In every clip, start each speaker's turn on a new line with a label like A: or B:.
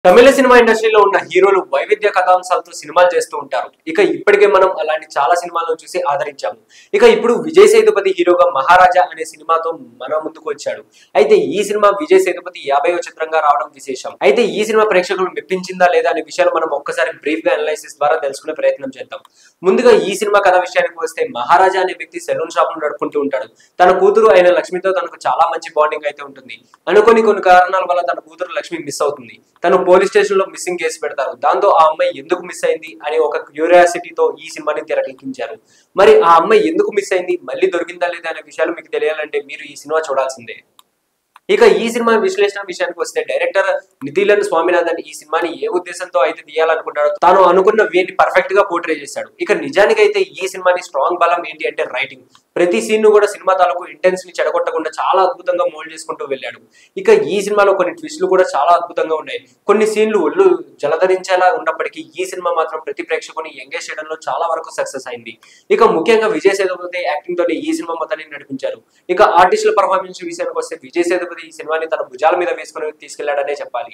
A: తమిళ cinema ఇండస్ట్రీలో ఉన్న హీరోలు వైవిధ్య కథాంశాలతో సినిమాలు చేస్తూ ఉంటారు. ఇక ఇప్పటికే మనం అలాంటి చాలా సినిమాలను చూసి ఆదరించాము. ఇక ఇప్పుడు విజయ్ సేతుపతి హీరోగా మహారాజా అనే సినిమాతో మన ముందుకు వచ్చాడు. అయితే ఈ సినిమా విజయ్ సేతుపతి 50వ చిత్రంగా రావడం విశేషం. అయితే ఈ సినిమా ప్రేక్షకులను మెప్పించిందా లేదా అనే విషయాలు మనం ఒక్కసారి బ్రీఫ్ గా అనాలిసిస్ ద్వారా తెలుసుకునే ప్రయత్నం చేద్దాం. ముందుగా ఈ సినిమా కథ విషయానికి వస్తే మహారాజా అనే వ్యక్తి సెలూన్ షాప్ ను నడుపుకుంటూ ఉంటాడు. తన కూతురు అయిన లక్ష్మితో తనకు చాలా మంచి బాండింగ్ అయితే ఉంటుంది. అనుకోని కొన్ని కారణాల వల్ల తన కూతురు లక్ష్మి మిస్ అవుతుంది. తను పోలీస్ స్టేషన్ లో మిస్సింగ్ కేసు పెడతారు. దాంతో ఆ అమ్మాయి ఎందుకు మిస్ అయింది అని ఒక క్యూరియాసిటీతో ఈ సినిమాని తెరకెక్కించారు. మరి ఆ అమ్మాయి ఎందుకు మిస్ అయింది, మళ్ళీ దొరికిందా లేదా అనే విషయాలు మీకు తెలియాలంటే మీరు ఈ సినిమా చూడాల్సిందే. ఇక ఈ సినిమా విశ్లేషణ విషయానికి వస్తే డైరెక్టర్ నితిలన్ స్వామినాథన్ ఈ సినిమాని ఏ ఉద్దేశంతో అయితే తీయాలనుకుంటాడో తాను అనుకున్న వేని పర్ఫెక్ట్ గా పోర్ట్రే చేశాడు. ఇక నిజానికి అయితే ఈ సినిమాని స్ట్రాంగ్ బలం ఏంటి అంటే రైటింగ్. ప్రతి సీన్ ను కూడా సినిమా తాలూకు ఇంటెన్స్ ని చెడగొట్టకుండా చాలా అద్భుతంగా మోల్డ్ చేసుకుంటూ వెళ్ళాడు. ఇక ఈ సినిమాలో కొన్ని ట్విస్టులు కూడా చాలా అద్భుతంగా ఉన్నాయి. కొన్ని సీన్లు ఒళ్ళు జలధరించేలా ఉన్నప్పటికీ ఈ సినిమా మాత్రం ప్రతి ప్రేక్షకుని ఎంగేజ్ చేయడంలో చాలా వరకు సక్సెస్ అయింది. ఇక ముఖ్యంగా విజయ్ సేతుపతి యాక్టింగ్ తోనే ఈ సినిమా మొత్తాన్ని నడిపించారు. ఇక ఆర్టిస్టుల పర్ఫార్మెన్స్ విషయానికి వస్తే విజయ్ సేతుపతి ఈ సినిమాని తన భుజాల మీద వేసుకుని తీసుకెళ్లాడనే చెప్పాలి.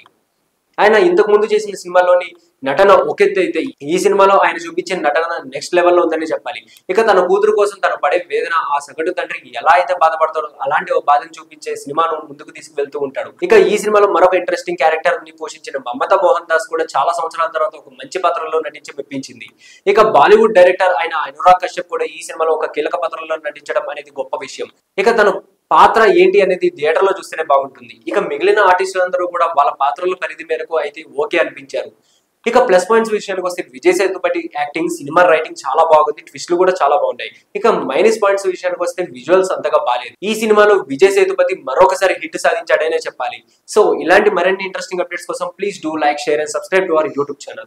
A: ఆయన ఇంతకు ముందు చేసిన సినిమాలోని నటన ఒకెత్తు అయితే ఈ సినిమాలో ఆయన చూపించిన నటన నెక్స్ట్ లెవెల్లో ఉందని చెప్పాలి. ఇక తన కూతురు కోసం తను పడే వేదన, ఆ సగటు తండ్రికి ఎలా అయితే బాధపడతాడో అలాంటి ఒక బాధను చూపించే సినిమాను ముందుకు తీసుకువెళ్తూ ఉంటాడు. ఇక ఈ సినిమాలో మరొక ఇంట్రెస్టింగ్ క్యారెక్టర్ ని పోషించిన మమతా మోహన్ దాస్ కూడా చాలా సంవత్సరాల తర్వాత ఒక మంచి పాత్రలో నటించి మెప్పించింది. ఇక బాలీవుడ్ డైరెక్టర్ అయిన అనురాగ్ కశ్యప్ కూడా ఈ సినిమాలో ఒక కీలక పాత్రలో నటించడం అనేది గొప్ప విషయం. ఇక తను పాత్ర ఏంటి అనేది థియేటర్ లో చూస్తేనే బాగుంటుంది. ఇక మిగిలిన ఆర్టిస్టులందరూ కూడా వాళ్ళ పాత్రల పరిధి మేరకు అయితే ఓకే అనిపించారు. ఇక ప్లస్ పాయింట్స్ విషయానికి వస్తే Vijay Sethupathi acting, cinema writing చాలా బాగుంది. ట్విస్టులు కూడా చాలా బాగున్నాయి. ఇక మైనస్ పాయింట్స్ విషయానికి వస్తే విజువల్స్ అంతగా బాలేదు. ఈ సినిమాలో విజయ్ సేతుపతి మరొకసారి హిట్ సాధించాడనే చెప్పాలి. సో ఇలాంటి మరిన్ని ఇంట్రెస్టింగ్ అప్డేట్స్ కోసం please do like, share and subscribe to our YouTube channel.